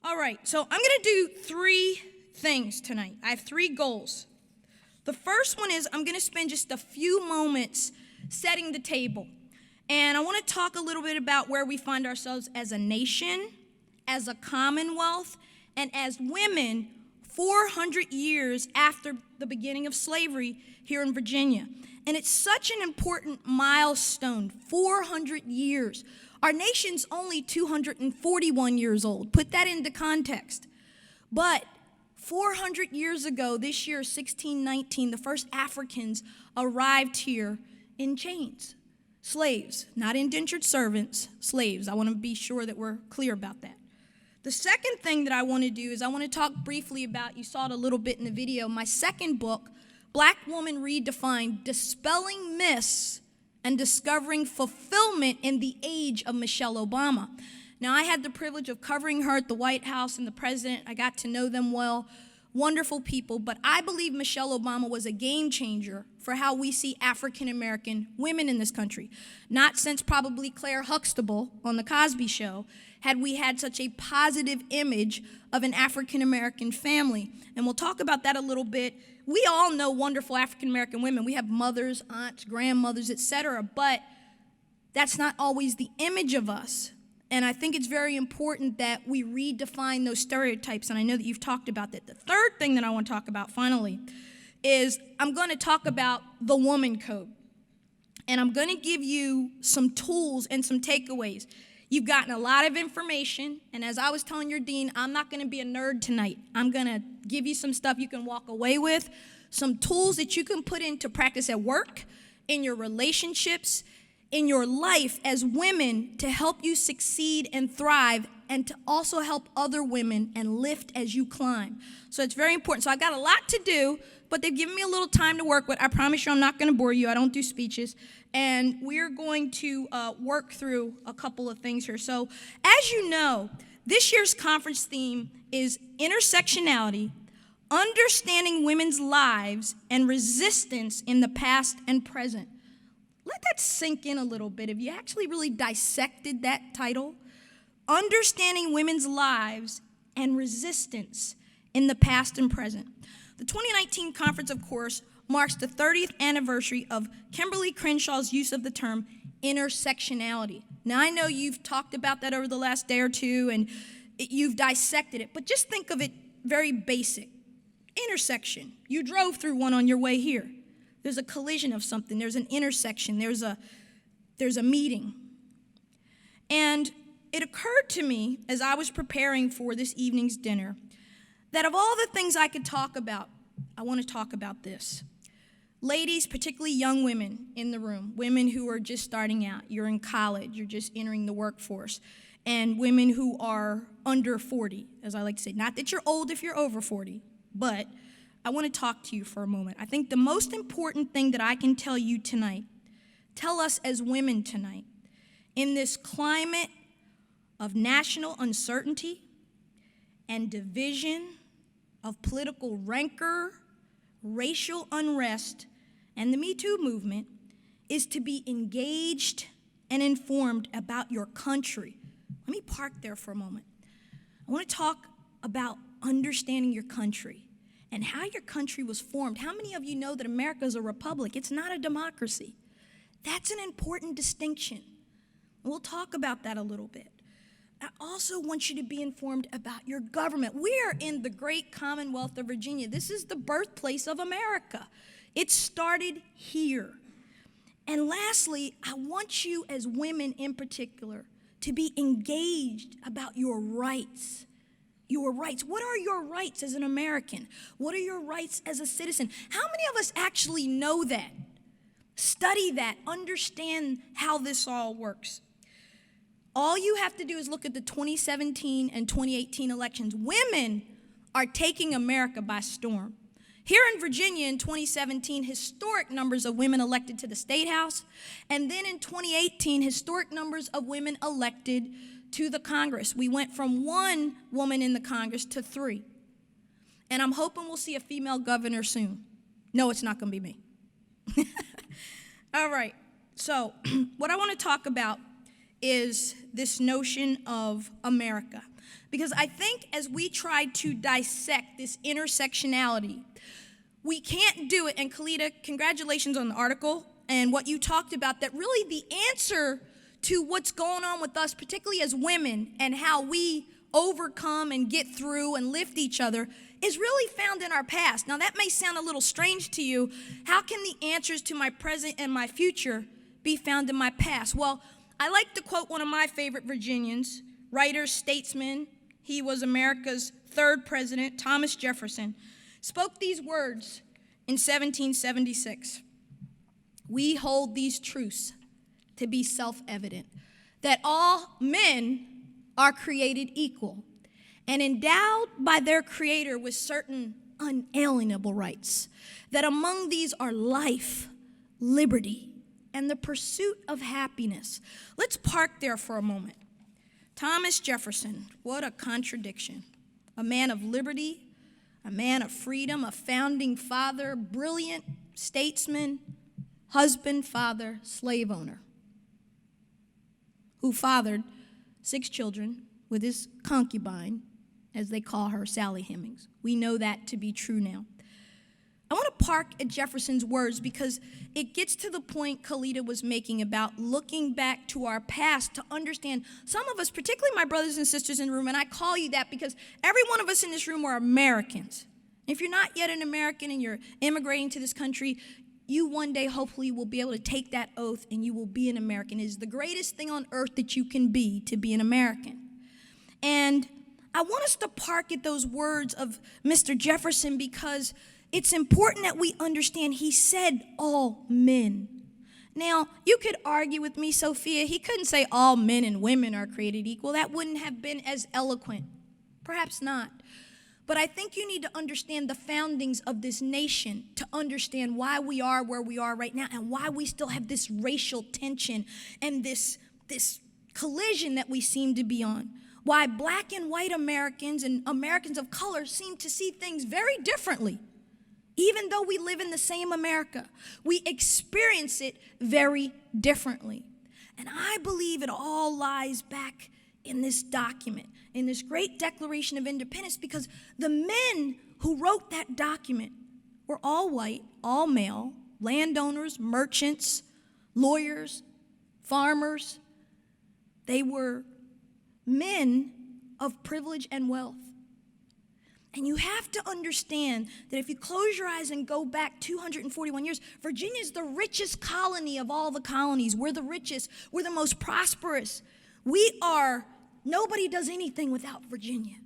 All right, so I'm going to do three things tonight. I have three goals. The first one is I'm going to spend just a few moments setting the table. And I want to talk a little bit about where we find ourselves as a nation, as a commonwealth, and as women 400 years after the beginning of slavery here in Virginia. And it's such an important milestone, 400 years. Our nation's only 241 years old. Put that into context. But 400 years ago, this year, 1619, the first Africans arrived here in chains. Slaves, not indentured servants, slaves. I want to be sure that we're clear about that. The second thing that I want to do is I want to talk briefly about, you saw it a little bit in the video, my second book, Black Woman Redefined, Dispelling Myths and Discovering Fulfillment in the Age of Michelle Obama. Now, I had the privilege of covering her at the White House and the president. I got to know them well. Wonderful people, but I believe Michelle Obama was a game changer for how we see African-American women in this country. Not since probably Claire Huxtable on The Cosby Show had we had such a positive image of an African-American family. And we'll talk about that a little bit. We all know wonderful African-American women. We have mothers, aunts, grandmothers, etc., but that's not always the image of us. And I think it's very important that we redefine those stereotypes, and I know that you've talked about that. The third thing that I want to talk about, finally, is I'm going to talk about the woman code. And I'm going to give you some tools and some takeaways. You've gotten a lot of information, and as I was telling your dean, I'm not going to be a nerd tonight. I'm going to give you some stuff you can walk away with, some tools that you can put into practice at work, in your relationships, in your life as women to help you succeed and thrive and to also help other women and lift as you climb. So it's very important. So I got a lot to do, but they've given me a little time to work with. I promise you I'm not going to bore you. I don't do speeches. And we're going to work through a couple of things here. So as you know, this year's conference theme is intersectionality, understanding women's lives, and resistance in the past and present. Let that sink in a little bit. If you actually really dissected that title, Understanding Women's Lives and Resistance in the Past and Present. The 2019 conference, of course, marks the 30th anniversary of Kimberly Crenshaw's use of the term intersectionality. Now, I know you've talked about that over the last day or two, and you've dissected it, but just think of it very basic. Intersection. You drove through one on your way here. There's a collision of something. There's an intersection. There's a meeting. And it occurred to me as I was preparing for this evening's dinner that of all the things I could talk about, I want to talk about this. Ladies, particularly young women in the room, women who are just starting out, you're in college, you're just entering the workforce, and women who are under 40, as I like to say. Not that you're old if you're over 40, but I want to talk to you for a moment. I think the most important thing that I can tell you tonight, tell us as women tonight, in this climate of national uncertainty and division, of political rancor, racial unrest, and the Me Too movement, is to be engaged and informed about your country. Let me park there for a moment. I want to talk about understanding your country and how your country was formed. How many of you know that America is a republic? It's not a democracy. That's an important distinction. We'll talk about that a little bit. I also want you to be informed about your government. We are in the great Commonwealth of Virginia. This is the birthplace of America. It started here. And lastly, I want you as women in particular to be engaged about your rights. Your rights. What are your rights as an American? What are your rights as a citizen? How many of us actually know that? Study that, understand how this all works. All you have to do is look at the 2017 and 2018 elections. Women are taking America by storm. Here in Virginia in 2017, historic numbers of women elected to the State House. And then in 2018, historic numbers of women elected to the Congress. We went from 1 woman in the Congress to 3. And I'm hoping we'll see a female governor soon. No, it's not going to be me. All right. So what I want to talk about is this notion of America. Because I think as we try to dissect this intersectionality, we can't do it. And Kalita, congratulations on the article and what you talked about, that really the answer to what's going on with us, particularly as women, and how we overcome and get through and lift each other, is really found in our past. Now, that may sound a little strange to you. How can the answers to my present and my future be found in my past? Well, I like to quote one of my favorite Virginians, writer, statesman. He was America's third president, Thomas Jefferson, spoke these words in 1776. We hold these truths to be self-evident, that all men are created equal and endowed by their Creator with certain unalienable rights, that among these are life, liberty, and the pursuit of happiness. Let's park there for a moment. Thomas Jefferson, what a contradiction. A man of liberty, a man of freedom, a founding father, brilliant statesman, husband, father, slave owner, who fathered 6 children with his concubine, as they call her, Sally Hemings. We know that to be true now. I want to park at Jefferson's words because it gets to the point Kalita was making about looking back to our past to understand. Some of us, particularly my brothers and sisters in the room, and I call you that because every one of us in this room are Americans. If you're not yet an American and you're immigrating to this country, you one day hopefully will be able to take that oath and you will be an American. It is the greatest thing on earth that you can be, to be an American. And I want us to park at those words of Mr. Jefferson because it's important that we understand he said all men. Now, you could argue with me, Sophia, he couldn't say all men and women are created equal. That wouldn't have been as eloquent. Perhaps not. But I think you need to understand the foundings of this nation to understand why we are where we are right now and why we still have this racial tension and this collision that we seem to be on. Why black and white Americans and Americans of color seem to see things very differently. Even though we live in the same America, we experience it very differently. And I believe it all lies back in this document, in this great Declaration of Independence, because the men who wrote that document were all white, all male, landowners, merchants, lawyers, farmers. They were men of privilege and wealth. And you have to understand that if you close your eyes and go back 241 years, Virginia is the richest colony of all the colonies. We're the richest. We're the most prosperous. Nobody does anything without Virginia.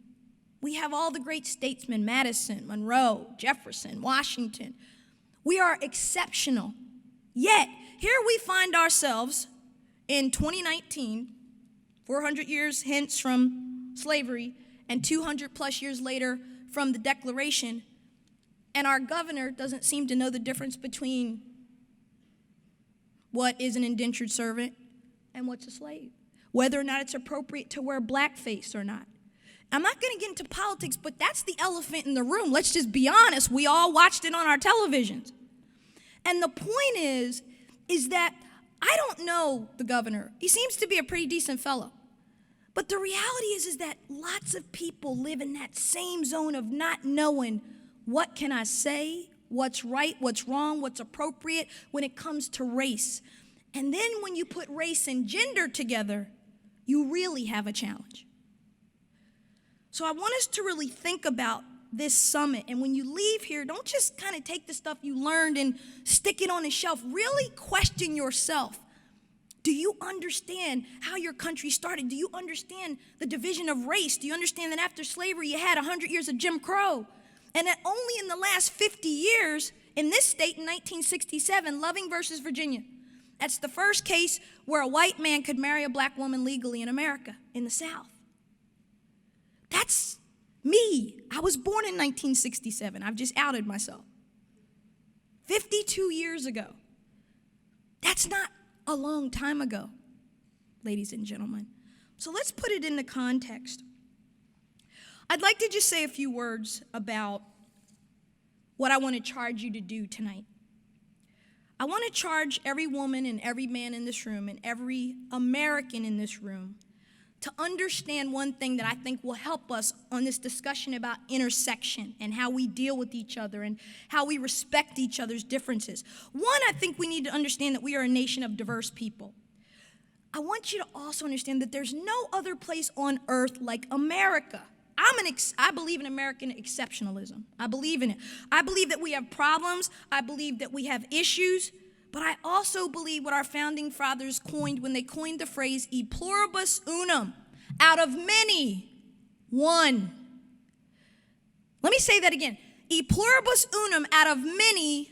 We have all the great statesmen, Madison, Monroe, Jefferson, Washington. We are exceptional. Yet, here we find ourselves in 2019, 400 years hence from slavery, and 200 plus years later from the Declaration, and our governor doesn't seem to know the difference between what is an indentured servant and what's a slave, whether or not it's appropriate to wear blackface or not. I'm not going to get into politics, but that's the elephant in the room. Let's just be honest. We all watched it on our televisions. And the point is that I don't know the governor. He seems to be a pretty decent fellow. But the reality is that lots of people live in that same zone of not knowing what can I say, what's right, what's wrong, what's appropriate when it comes to race. And then when you put race and gender together, you really have a challenge. So I want us to really think about this summit. And when you leave here, don't just kind of take the stuff you learned and stick it on the shelf. Really question yourself. Do you understand how your country started? Do you understand the division of race? Do you understand that after slavery you had 100 years of Jim Crow? And that only in the last 50 years, in this state in 1967, Loving versus Virginia, that's the first case where a white man could marry a black woman legally in America, in the South. That's me. I was born in 1967. I've just outed myself. 52 years ago. That's not a long time ago, ladies and gentlemen. So let's put it into context. I'd like to just say a few words about what I want to charge you to do tonight. I want to charge every woman and every man in this room and every American in this room to understand one thing that I think will help us on this discussion about intersection and how we deal with each other and how we respect each other's differences. One, I think we need to understand that we are a nation of diverse people. I want you to also understand that there's no other place on earth like America. I believe in American exceptionalism. I believe in it. I believe that we have problems. I believe that we have issues. But I also believe what our founding fathers coined when they coined the phrase E Pluribus ONE, out of many, one. Let me say that again. E Pluribus ONE, out of many,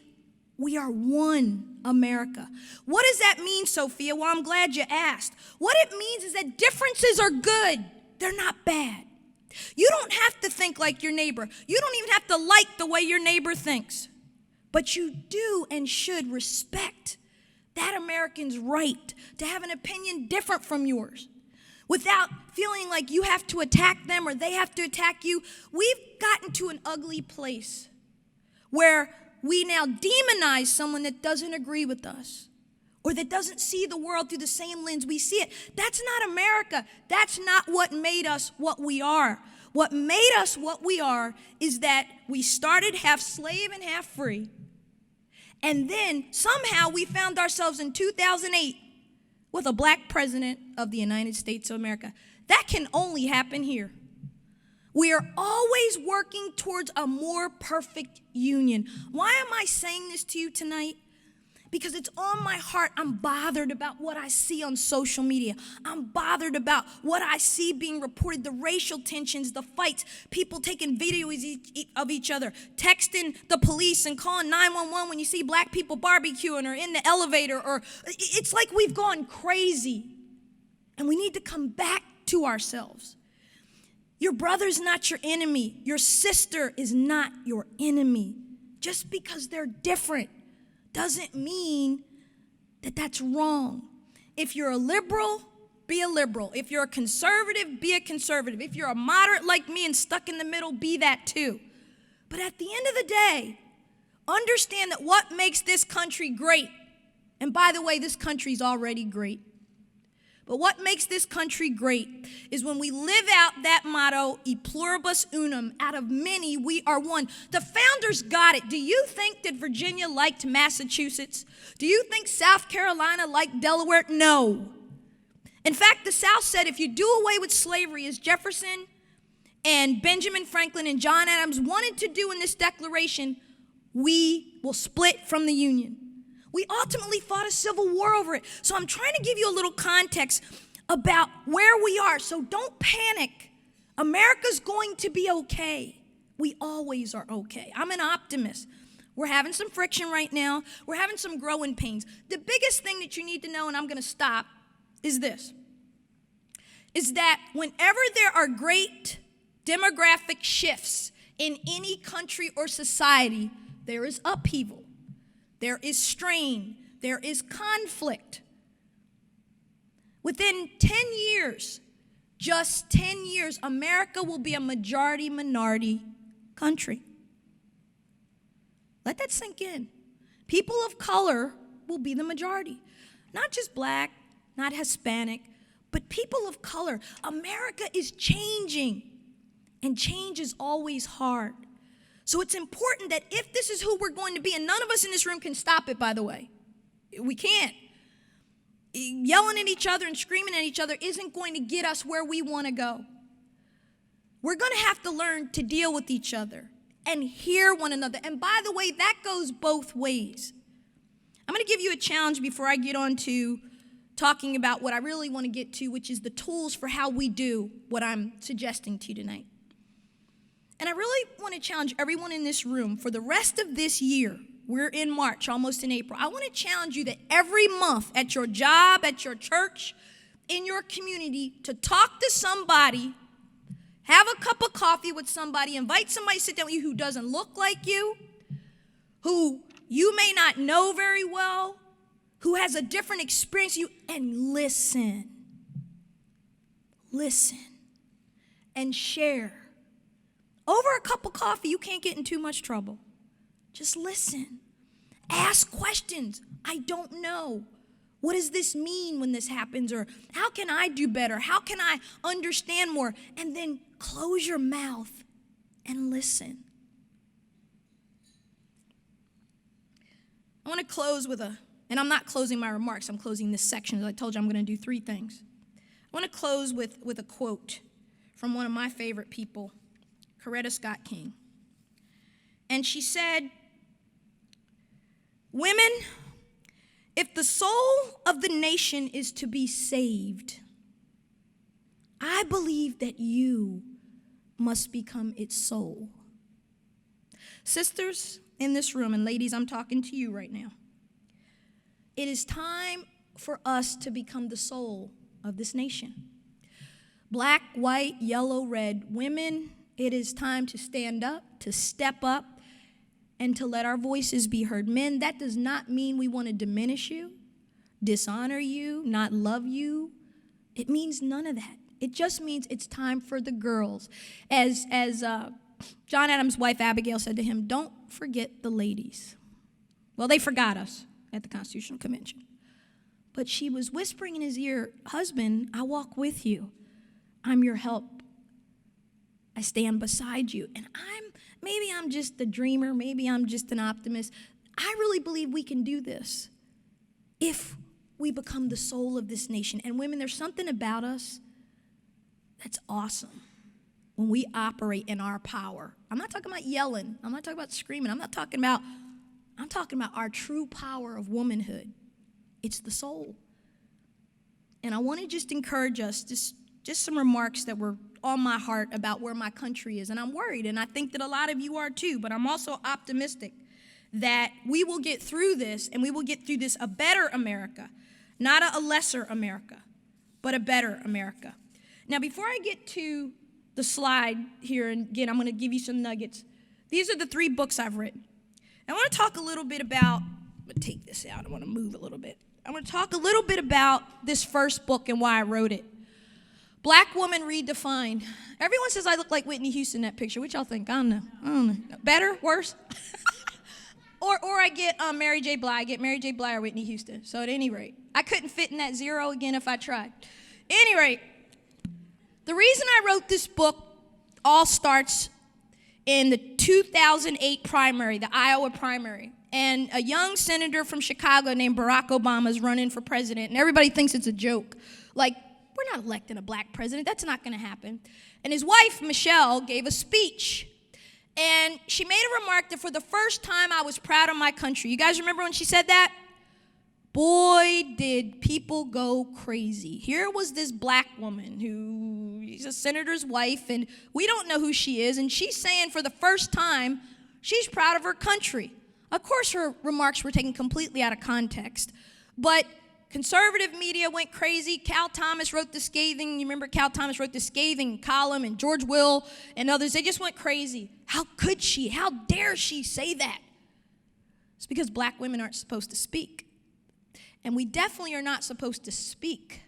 we are one America. What does that mean, Sophia? Well, I'm glad you asked. What it means is that differences are good. They're not bad. You don't have to think like your neighbor. You don't even have to like the way your neighbor thinks. But you do and should respect that American's right to have an opinion different from yours without feeling like you have to attack them or they have to attack you. We've gotten to an ugly place where we now demonize someone that doesn't agree with us or that doesn't see the world through the same lens we see it. That's not America. That's not what made us what we are. What made us what we are is that we started half slave and half free. And then somehow we found ourselves in 2008 with a black president of the United States of America. That can only happen here. We are always working towards a more perfect union. Why am I saying this to you tonight? Because it's on my heart. I'm bothered about what I see on social media. I'm bothered about what I see being reported, the racial tensions, the fights, people taking videos of each other, texting the police and calling 911 when you see black people barbecuing or in the elevator. Or it's like we've gone crazy. And we need to come back to ourselves. Your brother's not your enemy. Your sister is not your enemy. Just because they're different doesn't mean that that's wrong. If you're a liberal, be a liberal. If you're a conservative, be a conservative. If you're a moderate like me and stuck in the middle, be that too. But at the end of the day, understand that what makes this country great, and by the way, this country's already great, but what makes this country great is when we live out that motto, E Pluribus ONE, out of many we are one. The founders got it. Do you think that Virginia liked Massachusetts? Do you think South Carolina liked Delaware? No. In fact, the South said if you do away with slavery, as Jefferson and Benjamin Franklin and John Adams wanted to do in this declaration, we will split from the Union. We ultimately fought a civil war over it. So I'm trying to give you a little context about where we are. So don't panic. America's going to be okay. We always are okay. I'm an optimist. We're having some friction right now. We're having some growing pains. The biggest thing that you need to know, and I'm going to stop, is this. Is that whenever there are great demographic shifts in any country or society, there is upheaval. There is strain. There is conflict. Within 10 years, just 10 years, America will be a majority-minority country. Let that sink in. People of color will be the majority. Not just black, not Hispanic, but people of color. America is changing, and change is always hard. So it's important that if this is who we're going to be, and none of us in this room can stop it, by the way. We can't. Yelling at each other and screaming at each other isn't going to get us where we want to go. We're going to have to learn to deal with each other and hear one another. And by the way, that goes both ways. I'm going to give you a challenge before I get on to talking about what I really want to get to, which is the tools for how we do what I'm suggesting to you tonight. And I really want to challenge everyone in this room for the rest of this year. We're in March, almost in April. I want to challenge you that every month at your job, at your church, in your community, to talk to somebody, have a cup of coffee with somebody, invite somebody to sit down with you who doesn't look like you, who you may not know very well, who has a different experience than you, and listen. Listen and share. Over a cup of coffee, you can't get in too much trouble. Just listen. Ask questions. I don't know. What does this mean when this happens? Or how can I do better? How can I understand more? And then close your mouth and listen. I want to close with and I'm not closing my remarks, I'm closing this section. As I told you, I'm going to do 3 things. I want to close with a quote from one of my favorite people, Coretta Scott King. And she said, "Women, if the soul of the nation is to be saved, I believe that you must become its soul." Sisters in this room, and ladies, I'm talking to you right now. It is time for us to become the soul of this nation. Black, white, yellow, red, women, it is time to stand up, to step up, and to let our voices be heard. Men, that does not mean we want to diminish you, dishonor you, not love you. It means none of that. It just means it's time for the girls. As John Adams' wife Abigail said to him, "Don't forget the ladies." Well, they forgot us at the Constitutional Convention. But she was whispering in his ear, "Husband, I walk with you. I'm your help. I stand beside you." And maybe I'm just a dreamer, maybe I'm just an optimist. I really believe we can do this if we become the soul of this nation. And women, there's something about us that's awesome when we operate in our power. I'm not talking about yelling. I'm not talking about screaming. I'm talking about our true power of womanhood. It's the soul. And I want to just encourage us, just some remarks that were on my heart about where my country is. And I'm worried, and I think that a lot of you are too, but I'm also optimistic that we will get through this, and we will get through this a better America, not a lesser America, but a better America. Now, before I get to the slide here, and again, I'm going to give you some nuggets. These are the 3 books I've written. I want to talk a little bit about, I'm going to take this out, I want to move a little bit. I want to talk a little bit about this first book and why I wrote it. Black Woman Redefined. Everyone says I look like Whitney Houston in that picture. What y'all think? I don't know. Better? Worse? or I get Mary J. Blige. I get Mary J. Blige or Whitney Houston. So at any rate, I couldn't fit in that 0 again if I tried. Any rate, the reason I wrote this book all starts in the 2008 primary, the Iowa primary. And a young senator from Chicago named Barack Obama is running for president. And everybody thinks it's a joke. Like, we're not electing a black president. That's not going to happen. And his wife, Michelle, gave a speech. And she made a remark that for the first time I was proud of my country. You guys remember when she said that? Boy, did people go crazy. Here was this black woman who is a senator's wife, and we don't know who she is. And she's saying for the first time she's proud of her country. Of course, her remarks were taken completely out of context. But conservative media went crazy. Cal Thomas wrote the scathing, you remember Cal Thomas wrote the scathing column, and George Will and others, they just went crazy. How could she? How dare she say that? It's because black women aren't supposed to speak. And we definitely are not supposed to speak,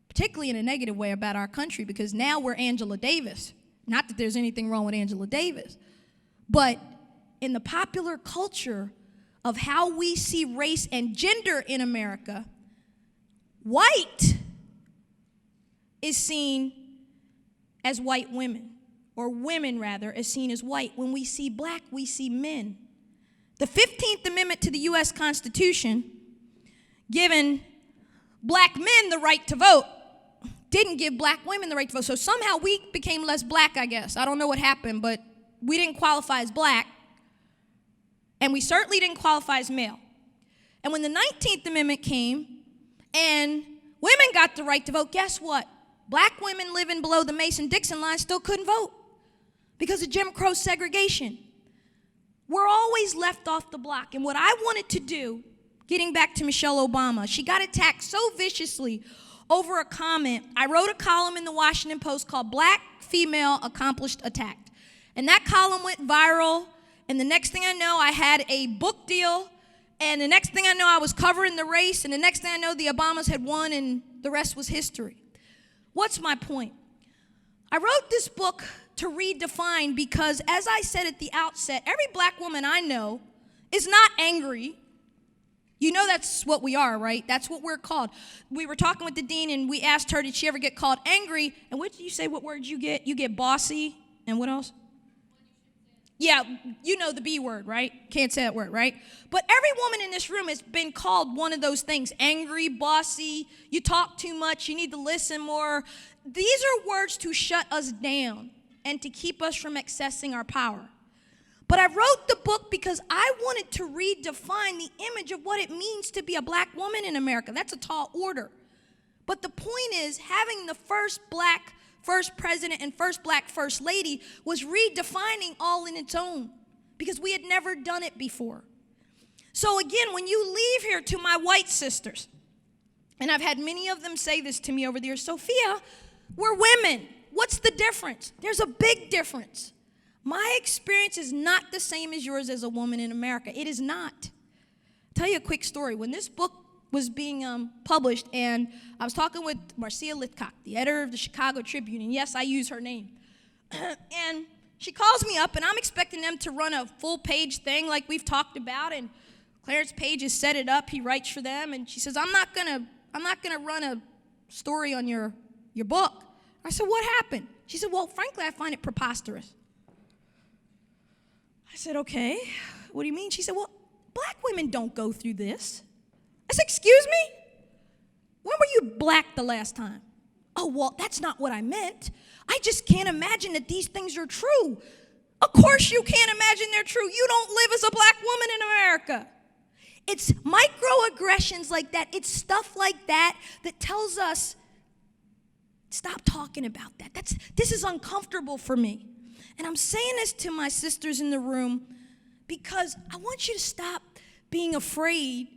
particularly in a negative way about our country, because now we're Angela Davis. Not that there's anything wrong with Angela Davis, but in the popular culture of how we see race and gender in America, white is seen as white women, or women rather, is seen as white. When we see black, we see men. The 15th Amendment to the U.S. Constitution, giving black men the right to vote, didn't give black women the right to vote. So somehow we became less black, I guess. I don't know what happened, but we didn't qualify as black. And we certainly didn't qualify as male. And when the 19th Amendment came and women got the right to vote, guess what? Black women living below the Mason-Dixon line still couldn't vote because of Jim Crow segregation. We're always left off the block. And what I wanted to do, getting back to Michelle Obama, she got attacked so viciously over a comment. I wrote a column in the Washington Post called Black Female Accomplished Attacked. And that column went viral. And the next thing I know, I had a book deal. And the next thing I know, I was covering the race. And the next thing I know, the Obamas had won, and the rest was history. What's my point? I wrote this book to redefine because, as I said at the outset, every black woman I know is not angry You know that's what we are, right? That's what we're called. We were talking with the dean, and we asked her, did she ever get called angry? And what did you say, what words you get? You get bossy, and what else? Yeah, you know the B word, right? Can't say that word, right? But every woman in this room has been called one of those things. Angry, bossy, you talk too much, you need to listen more. These are words to shut us down and to keep us from accessing our power. But I wrote the book because I wanted to redefine the image of what it means to be a black woman in America. That's a tall order. But the point is, having the first black first president and first black first lady was redefining all in its own, because we had never done it before. So again, when you leave here, to my white sisters, and I've had many of them say this to me over the years, Sophia, we're women. What's the difference? There's a big difference. My experience is not the same as yours as a woman in America. It is not. I'll tell you a quick story. When this book was being published, and I was talking with Marcia Litcock, the editor of the Chicago Tribune, and yes, I use her name. And she calls me up, and I'm expecting them to run a full-page thing like we've talked about, and Clarence Page has set it up. He writes for them, and she says, I'm not gonna run a story on your book. I said, what happened? She said, well, frankly, I find it preposterous. I said, okay, what do you mean? She said, well, black women don't go through this. I said, excuse me? When were you black the last time? Oh, well, that's not what I meant. I just can't imagine that these things are true. Of course you can't imagine they're true. You don't live as a black woman in America. It's microaggressions like that. It's stuff like that that tells us, stop talking about that. This is uncomfortable for me. And I'm saying this to my sisters in the room because I want you to stop being afraid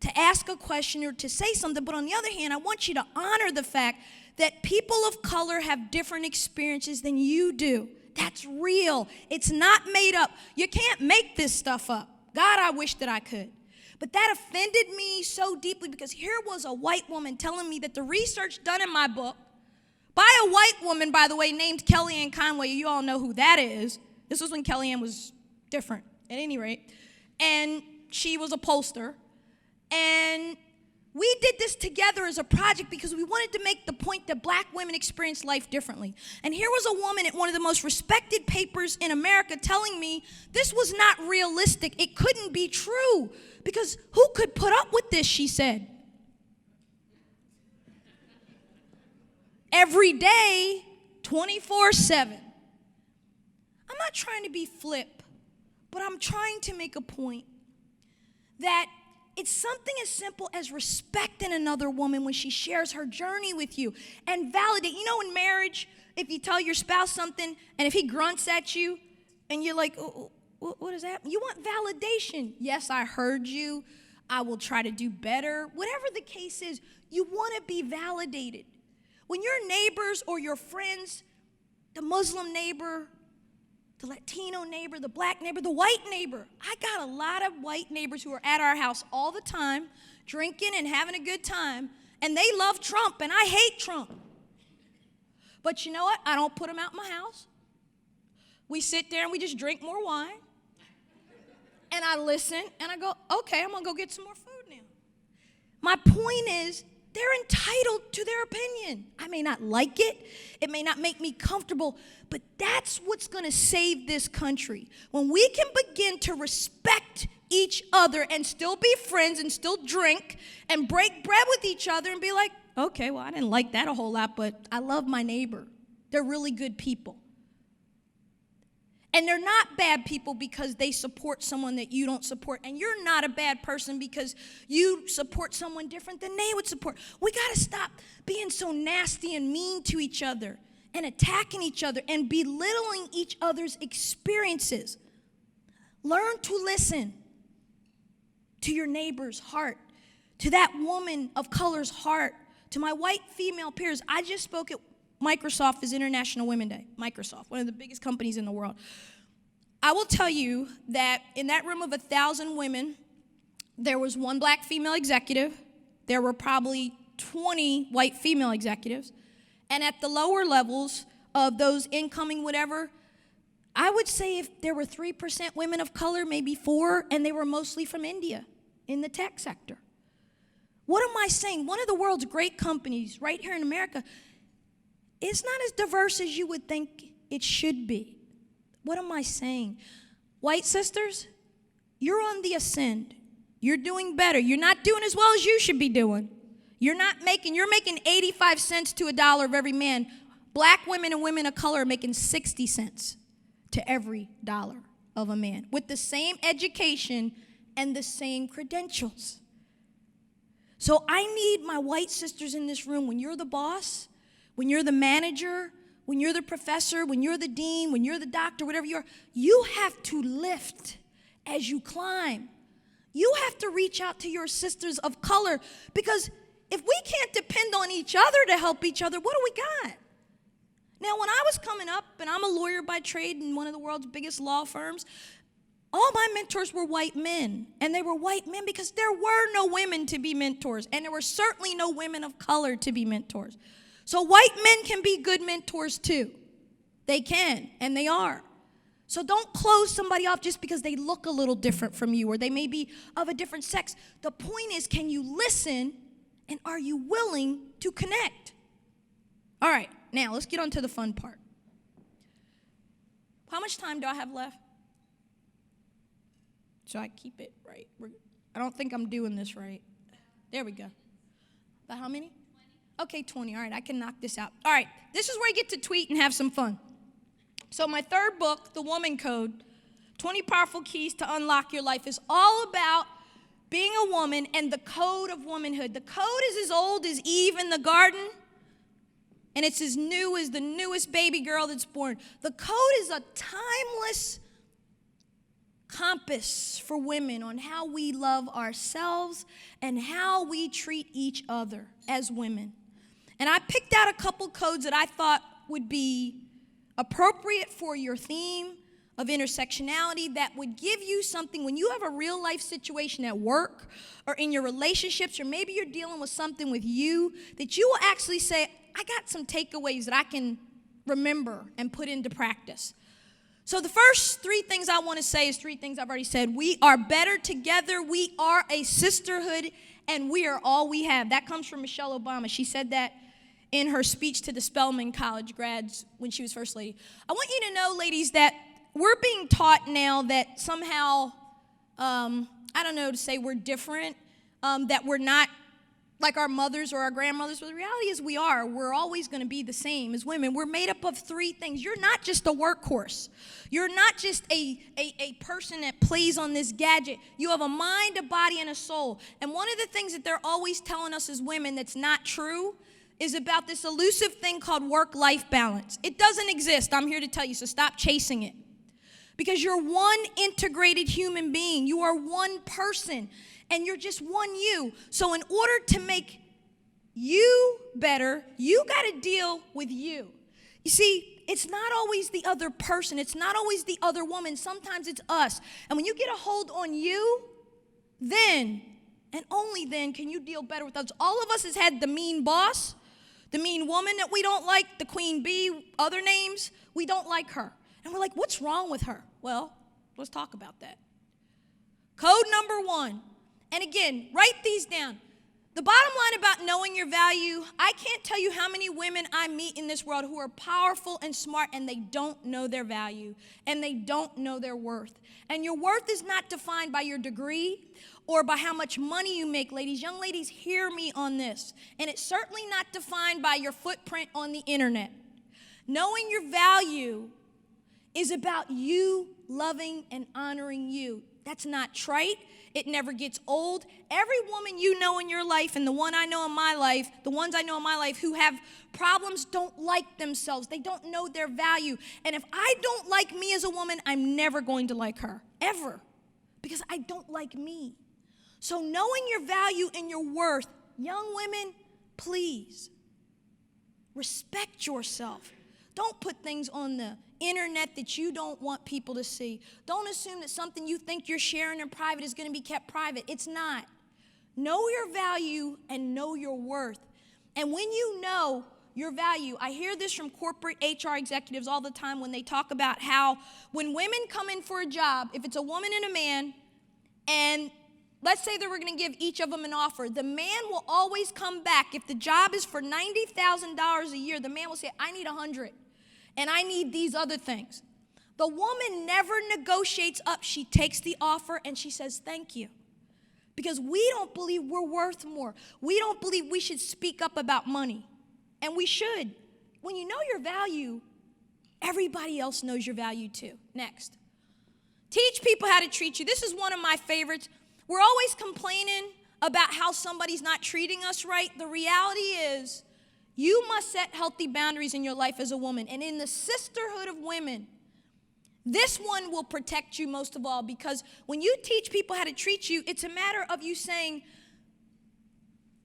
to ask a question or to say something. But on the other hand, I want you to honor the fact that people of color have different experiences than you do. That's real. It's not made up. You can't make this stuff up. God, I wish that I could. But that offended me so deeply, because here was a white woman telling me that the research done in my book by a white woman, by the way, named Kellyanne Conway. You all know who that is. This was when Kellyanne was different, at any rate. And she was a pollster. And we did this together as a project because we wanted to make the point that black women experience life differently. And here was a woman at one of the most respected papers in America telling me this was not realistic. It couldn't be true, because who could put up with this, she said. Every day, 24/7. I'm not trying to be flip, but I'm trying to make a point that it's something as simple as respecting another woman when she shares her journey with you and validate. You know, in marriage, if you tell your spouse something and if he grunts at you and you're like, oh, what does that mean? You want validation. Yes, I heard you. I will try to do better. Whatever the case is, you want to be validated. When your neighbors or your friends, the Muslim neighbor, the Latino neighbor, the black neighbor, the white neighbor. I got a lot of white neighbors who are at our house all the time, drinking and having a good time, and they love Trump, and I hate Trump. But you know what? I don't put them out my house. We sit there and we just drink more wine, and I listen, and I go, okay, I'm going to go get some more food now. My point is, they're entitled to their opinion. I may not like it. It may not make me comfortable, but that's what's going to save this country. When we can begin to respect each other and still be friends and still drink and break bread with each other and be like, okay, well, I didn't like that a whole lot, but I love my neighbor. They're really good people. And they're not bad people because they support someone that you don't support. And you're not a bad person because you support someone different than they would support. We got to stop being so nasty and mean to each other and attacking each other and belittling each other's experiences. Learn to listen to your neighbor's heart, to that woman of color's heart, to my white female peers. I just spoke at Microsoft is International Women's Day. Microsoft, one of the biggest companies in the world. I will tell you that in that room of 1,000 women, there was one black female executive. There were probably 20 white female executives. And at the lower levels of those incoming whatever, I would say if there were 3% women of color, maybe 4%, and they were mostly from India. in the tech sector. What am I saying? One of the world's great companies right here in America is not as diverse as you would think it should be. What am I saying? White sisters, you're on the ascend. You're doing better. You're not doing as well as you should be doing. You're making 85 cents to $1 of every man. Black women and women of color are making 60 cents to every dollar of a man with the same education and the same credentials. So I need my white sisters in this room. When you're the boss, when you're the manager, when you're the professor, when you're the dean, when you're the doctor, whatever you are, you have to lift as you climb. You have to reach out to your sisters of color, because if we can't depend on each other to help each other, what do we got? Now, when I was coming up, and I'm a lawyer by trade in one of the world's biggest law firms, all my mentors were white men. And they were white men because there were no women to be mentors. And there were certainly no women of color to be mentors. So white men can be good mentors too. They can, and they are. So don't close somebody off just because they look a little different from you or they may be of a different sex. The point is, can you listen, and are you willing to connect? All right, now let's get on to the fun part. How much time do I have left? So I keep it right. I don't think I'm doing this right. There we go. About how many? 20. Okay, 20. All right, I can knock this out. All right, this is where you get to tweet and have some fun. So my third book, The Woman Code, 20 Powerful Keys to Unlock Your Life, is all about being a woman and the code of womanhood. The code is as old as Eve in the garden, and it's as new as the newest baby girl that's born. The code is a timeless compass for women on how we love ourselves and how we treat each other as women. And I picked out a couple codes that I thought would be appropriate for your theme of intersectionality, that would give you something when you have a real life situation at work or in your relationships, or maybe you're dealing with something with you, that you will actually say, I got some takeaways that I can remember and put into practice. So the first three things I want to say is three things I've already said. We are better together. We are a sisterhood, and we are all we have. That comes from Michelle Obama. She said that in her speech to the Spelman College grads when she was First Lady. I want you to know, ladies, that we're being taught now that somehow, to say we're different, that we're not like our mothers or our grandmothers. But the reality is we're always going to be the same as women. We're made up of three things. You're not just a workhorse. You're not just a person that plays on this gadget. You have a mind, a body, and a soul. And one of the things that they're always telling us as women that's not true is about this elusive thing called work-life balance. It doesn't exist. I'm here to tell you, so stop chasing it. Because you're one integrated human being. You are one person, and you're just one you. So in order to make you better, you got to deal with you. You see, it's not always the other person. It's not always the other woman. Sometimes it's us. And when you get a hold on you, then, and only then, can you deal better with others. All of us has had the mean boss, the mean woman that we don't like, the queen bee, other names, we don't like her. And we're like, what's wrong with her? Well, let's talk about that. Code number 1. And again, write these down. The bottom line about knowing your value, I can't tell you how many women I meet in this world who are powerful and smart, and they don't know their value, and they don't know their worth. And your worth is not defined by your degree or by how much money you make, ladies. Young ladies, hear me on this. And it's certainly not defined by your footprint on the internet. Knowing your value is about you loving and honoring you. That's not trite. It never gets old. Every woman you know in your life, and the one I know in my life, the ones I know in my life who have problems, don't like themselves. They don't know their value. And if I don't like me as a woman, I'm never going to like her, ever, because I don't like me. So knowing your value and your worth, young women, please respect yourself. Don't put things on the internet that you don't want people to see. Don't assume that something you think you're sharing in private is going to be kept private. It's not. Know your value and know your worth. And when you know your value, I hear this from corporate HR executives all the time when they talk about how when women come in for a job, if it's a woman and a man, and let's say that we're going to give each of them an offer. The man will always come back. If the job is for $90,000 a year, the man will say, I need 100, and I need these other things. The woman never negotiates up. She takes the offer and she says, thank you. Because we don't believe we're worth more. We don't believe we should speak up about money. And we should. When you know your value, everybody else knows your value too. Next. Teach people how to treat you. This is one of my favorites. We're always complaining about how somebody's not treating us right. The reality is, you must set healthy boundaries in your life as a woman. And in the sisterhood of women, this one will protect you most of all, because when you teach people how to treat you, it's a matter of you saying,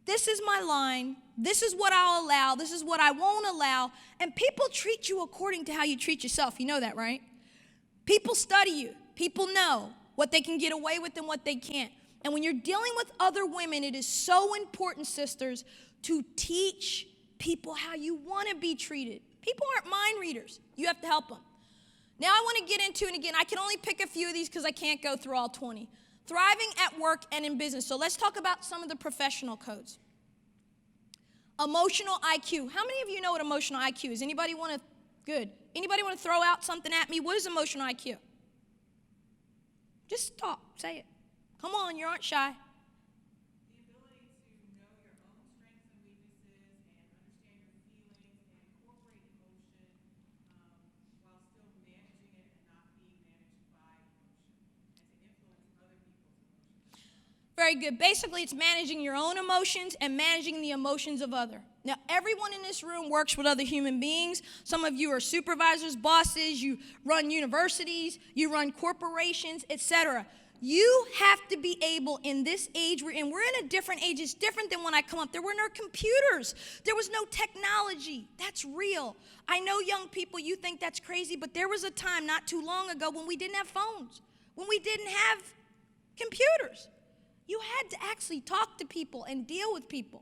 this is my line, this is what I'll allow, this is what I won't allow, and people treat you according to how you treat yourself. You know that, right? People study you. People know what they can get away with and what they can't. And when you're dealing with other women, it is so important, sisters, to teach people how you want to be treated. People aren't mind readers. You have to help them. Now I want to get into, and again, I can only pick a few of these because I can't go through all 20. Thriving at work and in business. So let's talk about some of the professional codes. Emotional IQ. How many of you know what emotional IQ is? Anybody want to, good. Anybody want to throw out something at me? What is emotional IQ? Just stop, say it. Come on, you aren't shy. Very good. Basically, it's managing your own emotions and managing the emotions of others. Now, everyone in this room works with other human beings. Some of you are supervisors, bosses, you run universities, you run corporations, etc. You have to be able, in this age we're in a different age. It's different than when I come up. There were no computers. There was no technology. That's real. I know young people, you think that's crazy, but there was a time not too long ago when we didn't have phones, when we didn't have computers. You had to actually talk to people and deal with people.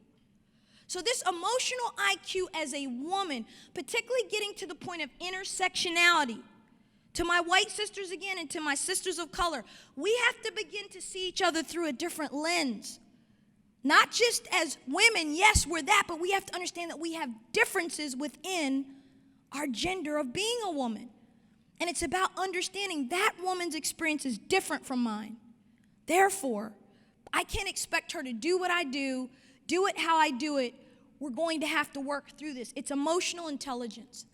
So this emotional IQ as a woman, particularly getting to the point of intersectionality, to my white sisters again and to my sisters of color, we have to begin to see each other through a different lens. Not just as women, yes, we're that, but we have to understand that we have differences within our gender of being a woman. And it's about understanding that woman's experience is different from mine. Therefore, I can't expect her to do what I do it how I do it. We're going to have to work through this. It's emotional intelligence.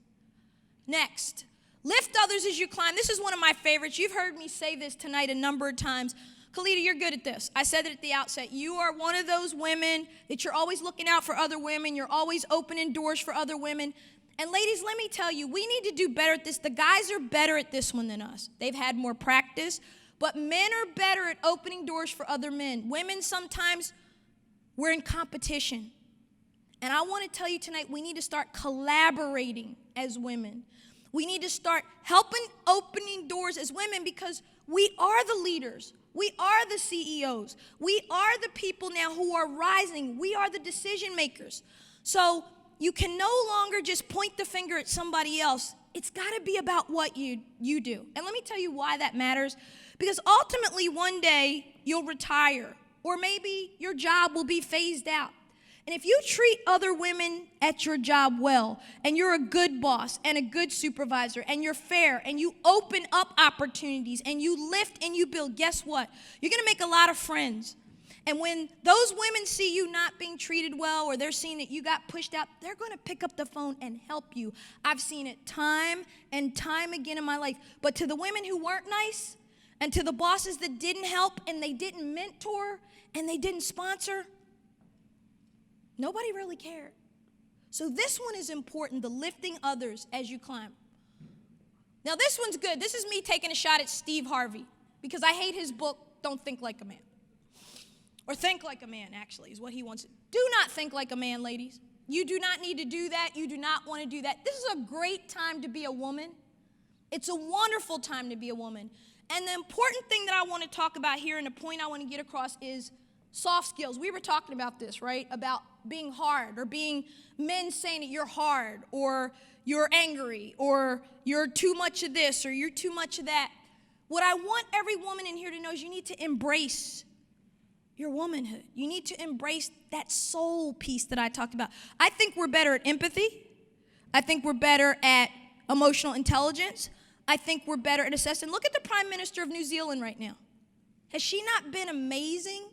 Next, lift others as you climb. This is one of my favorites. You've heard me say this tonight a number of times. Kalita, you're good at this. I said it at the outset. You are one of those women that you're always looking out for other women. You're always opening doors for other women. And ladies, let me tell you, we need to do better at this. The guys are better at this one than us. They've had more practice. But men are better at opening doors for other men. Women, sometimes we're in competition. And I want to tell you tonight, we need to start collaborating as women. We need to start helping opening doors as women, because we are the leaders. We are the CEOs. We are the people now who are rising. We are the decision makers. So you can no longer just point the finger at somebody else. It's got to be about what you do. And let me tell you why that matters. Because ultimately, one day, you'll retire, or maybe your job will be phased out. And if you treat other women at your job well, and you're a good boss and a good supervisor, and you're fair, and you open up opportunities, and you lift and you build, guess what? You're going to make a lot of friends. And when those women see you not being treated well, or they're seeing that you got pushed out, they're going to pick up the phone and help you. I've seen it time and time again in my life. But to the women who weren't nice, and to the bosses that didn't help, and they didn't mentor, and they didn't sponsor, nobody really cared. So this one is important, the lifting others as you climb. Now this one's good. This is me taking a shot at Steve Harvey, because I hate his book, Don't Think Like a Man. Or Think Like a Man, actually, is what he wants. Do not think like a man, ladies. You do not need to do that. You do not want to do that. This is a great time to be a woman. It's a wonderful time to be a woman. And the important thing that I want to talk about here, and the point I want to get across, is soft skills. We were talking about this, right? About being hard, or being men saying that you're hard, or you're angry, or you're too much of this, or you're too much of that. What I want every woman in here to know is you need to embrace your womanhood. You need to embrace that soul piece that I talked about. I think we're better at empathy. I think we're better at emotional intelligence. I think we're better at assessing. Look at the Prime Minister of New Zealand right now. Has she not been amazing?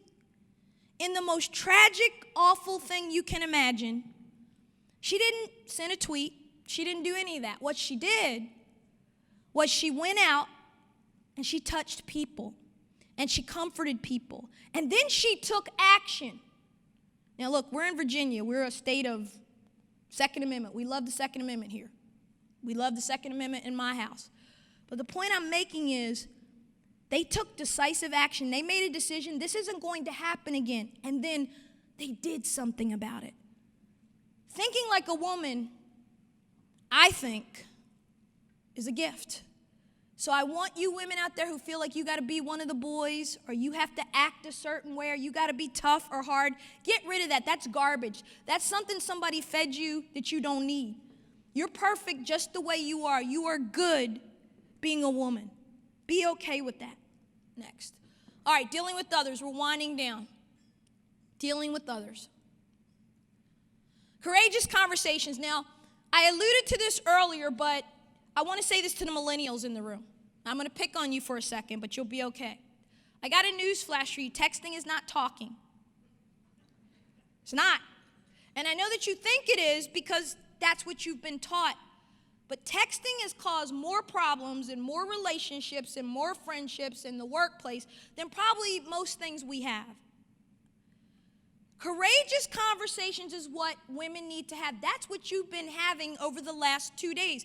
In the most tragic, awful thing you can imagine, she didn't send a tweet. She didn't do any of that. What she did was she went out and she touched people and she comforted people. And then she took action. Now look, we're in Virginia. We're a state of Second Amendment. We love the Second Amendment here. We love the Second Amendment in my house. But the point I'm making is they took decisive action. They made a decision. This isn't going to happen again. And then they did something about it. Thinking like a woman, I think, is a gift. So I want you women out there who feel like you got to be one of the boys or you have to act a certain way or you got to be tough or hard. Get rid of that. That's garbage. That's something somebody fed you that you don't need. You're perfect just the way you are. You are good being a woman. Be okay with that. Next. All right, dealing with others. We're winding down. Dealing with others. Courageous conversations. Now, I alluded to this earlier, but I want to say this to the millennials in the room. I'm going to pick on you for a second, but you'll be okay. I got a news flash for you. Texting is not talking. It's not. And I know that you think it is because that's what you've been taught. But texting has caused more problems and more relationships and more friendships in the workplace than probably most things we have. Courageous conversations is what women need to have. That's what you've been having over the last 2 days.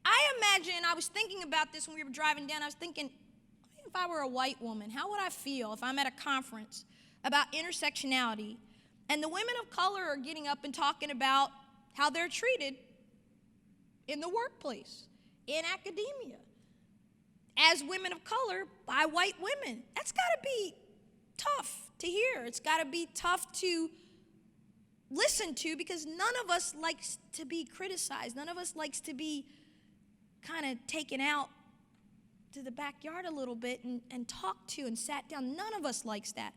I was thinking about this when we were driving down. I was thinking, if I were a white woman, how would I feel if I'm at a conference about intersectionality and the women of color are getting up and talking about how they're treated in the workplace, in academia, as women of color by white women? That's got to be tough to hear. It's got to be tough to listen to because none of us likes to be criticized. None of us likes to be kind of taken out to the backyard a little bit and talked to and sat down. None of us likes that.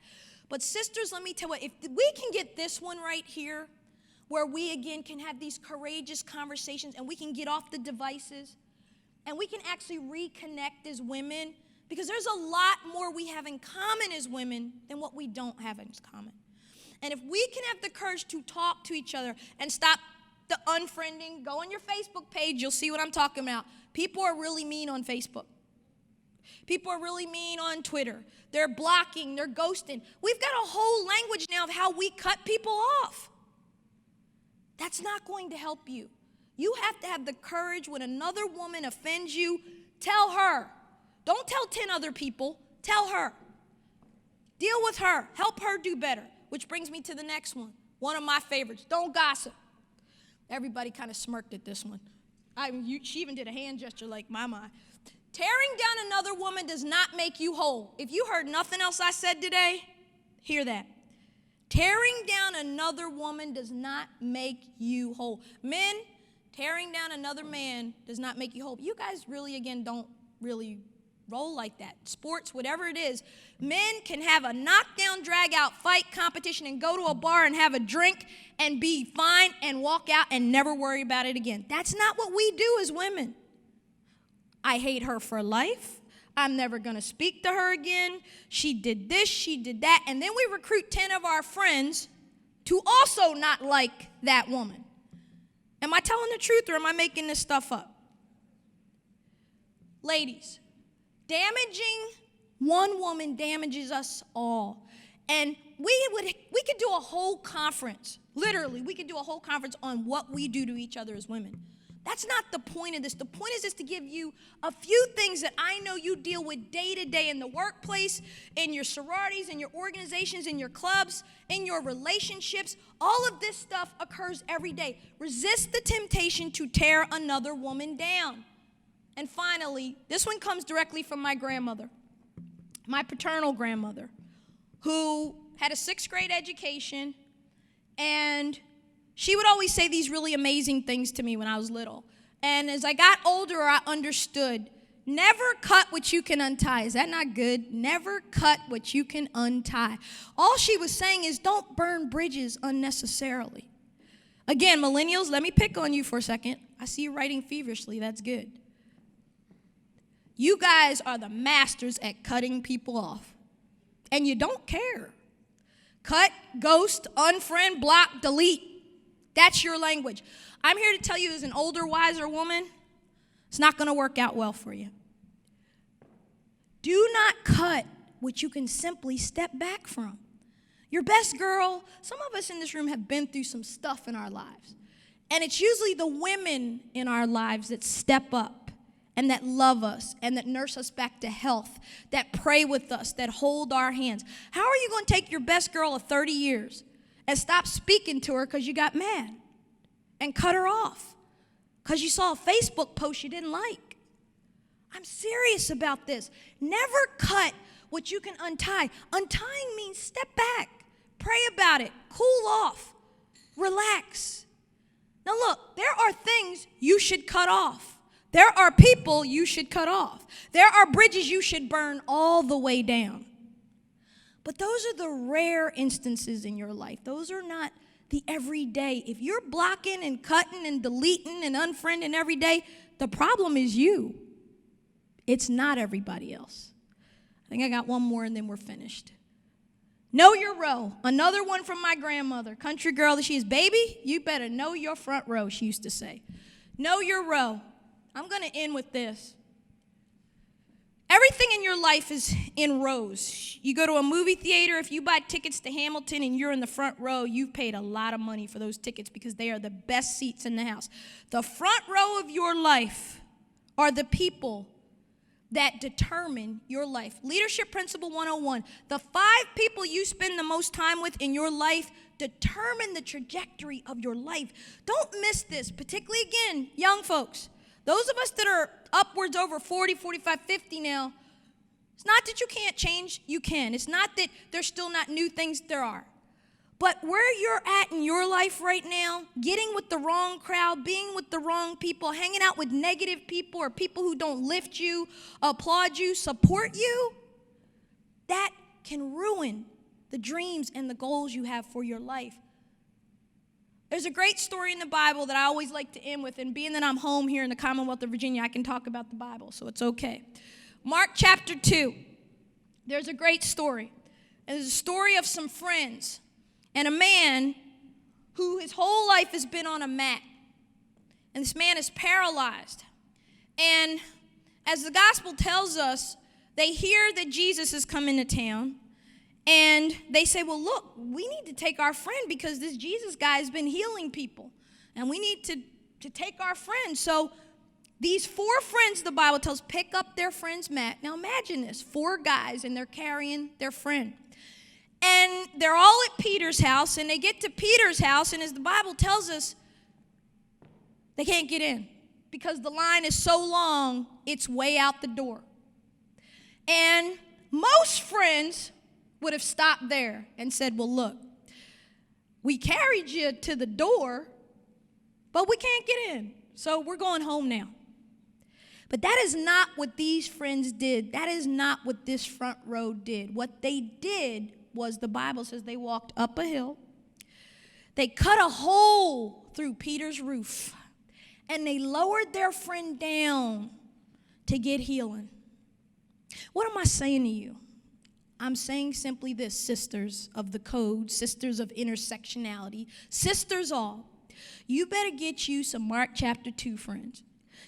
But sisters, let me tell you what, if we can get this one right here, where we again can have these courageous conversations and we can get off the devices and we can actually reconnect as women, because there's a lot more we have in common as women than what we don't have in common. And if we can have the courage to talk to each other and stop the unfriending, go on your Facebook page, you'll see what I'm talking about. People are really mean on Facebook. People are really mean on Twitter. They're blocking, they're ghosting. We've got a whole language now of how we cut people off. That's not going to help you. You have to have the courage when another woman offends you, tell her. Don't tell 10 other people, tell her. Deal with her, help her do better. Which brings me to the next one of my favorites, don't gossip. Everybody kind of smirked at this one. She even did a hand gesture like, my. Tearing down another woman does not make you whole. If you heard nothing else I said today, hear that. Tearing down another woman does not make you whole. Men, tearing down another man does not make you whole. You guys really, again, don't really roll like that. Sports, whatever it is, men can have a knockdown, drag-out fight competition and go to a bar and have a drink and be fine and walk out and never worry about it again. That's not what we do as women. I hate her for life. I'm never going to speak to her again. She did this, she did that. And then we recruit 10 of our friends to also not like that woman. Am I telling the truth or am I making this stuff up? Ladies, damaging one woman damages us all. And we could do a whole conference. Literally, we could do a whole conference on what we do to each other as women. That's not the point of this. The point is just to give you a few things that I know you deal with day to day in the workplace, in your sororities, in your organizations, in your clubs, in your relationships. All of this stuff occurs every day. Resist the temptation to tear another woman down. And finally, this one comes directly from my grandmother, my paternal grandmother, who had a 6th grade education, and she would always say these really amazing things to me when I was little. And as I got older, I understood, Never cut what you can untie. Is that not good? Never cut what you can untie. All she was saying is don't burn bridges unnecessarily. Again, millennials, let me pick on you for a second. I see you writing feverishly. That's good. You guys are the masters at cutting people off. And you don't care. Cut, ghost, unfriend, block, delete. That's your language. I'm here to tell you as an older, wiser woman, it's not going to work out well for you. Do not cut what you can simply step back from. Your best girl, some of us in this room have been through some stuff in our lives. And it's usually the women in our lives that step up and that love us and that nurse us back to health, that pray with us, that hold our hands. How are you going to take your best girl of 30 years and stop speaking to her because you got mad and cut her off because you saw a Facebook post you didn't like? I'm serious about this. Never cut what you can untie. Untying means step back, pray about it, cool off, relax. Now look, there are things you should cut off. There are people you should cut off. There are bridges you should burn all the way down. But those are the rare instances in your life. Those are not the everyday. If you're blocking and cutting and deleting and unfriending every day, the problem is you. It's not everybody else. I think I got one more and then we're finished. Know your row. Another one from my grandmother, country girl that she is. Baby, you better know your front row, she used to say. Know your row. I'm going to end with this. Everything in your life is in rows. You go to a movie theater, if you buy tickets to Hamilton and you're in the front row, you've paid a lot of money for those tickets because they are the best seats in the house. The front row of your life are the people that determine your life. Leadership Principle 101. The 5 people you spend the most time with in your life determine the trajectory of your life. Don't miss this, particularly, again, young folks. Those of us that are upwards over 40, 45, 50 now, it's not that you can't change, you can. It's not that there's still not new things, there are. But where you're at in your life right now, getting with the wrong crowd, being with the wrong people, hanging out with negative people or people who don't lift you, applaud you, support you, that can ruin the dreams and the goals you have for your life. There's a great story in the Bible that I always like to end with, and being that I'm home here in the Commonwealth of Virginia, I can talk about the Bible, so it's okay. Mark chapter 2, there's a great story. And there's a story of some friends and a man who his whole life has been on a mat. And this man is paralyzed. And as the gospel tells us, they hear that Jesus is coming to town. And they say, well, look, we need to take our friend because this Jesus guy has been healing people. And we need to take our friend. So these 4 friends, the Bible tells, pick up their friend's mat. Now imagine this, 4 guys, and they're carrying their friend. And they're all at Peter's house, and they get to Peter's house, and as the Bible tells us, they can't get in because the line is so long, it's way out the door. And most friends would have stopped there and said, well, look, we carried you to the door, but we can't get in, so we're going home now. But that is not what these friends did. That is not what this front row did. What they did was, the Bible says, they walked up a hill, they cut a hole through Peter's roof, and they lowered their friend down to get healing. What am I saying to you? I'm saying simply this, sisters of the code, sisters of intersectionality, sisters all, you better get you some Mark chapter 2 friends.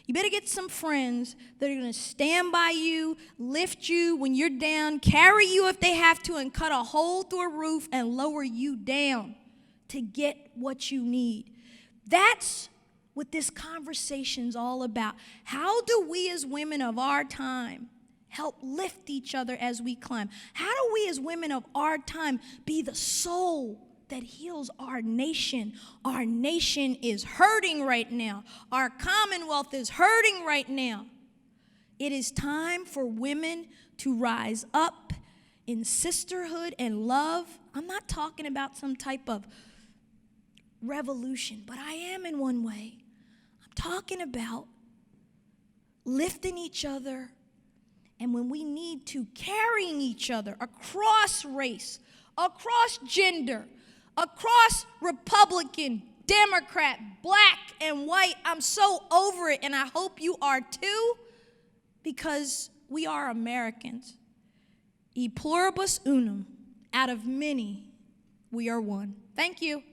You better get some friends that are going to stand by you, lift you when you're down, carry you if they have to, and cut a hole through a roof and lower you down to get what you need. That's what this conversation's all about. How do we as women of our time help lift each other as we climb? How do we as women of our time be the soul that heals our nation? Our nation is hurting right now. Our Commonwealth is hurting right now. It is time for women to rise up in sisterhood and love. I'm not talking about some type of revolution, but I am in one way. I'm talking about lifting each other, and when we need to, carrying each other across race, across gender, across Republican, Democrat, black, and white. I'm so over it, and I hope you are too, because we are Americans. E Pluribus ONE, out of many, we are one. Thank you.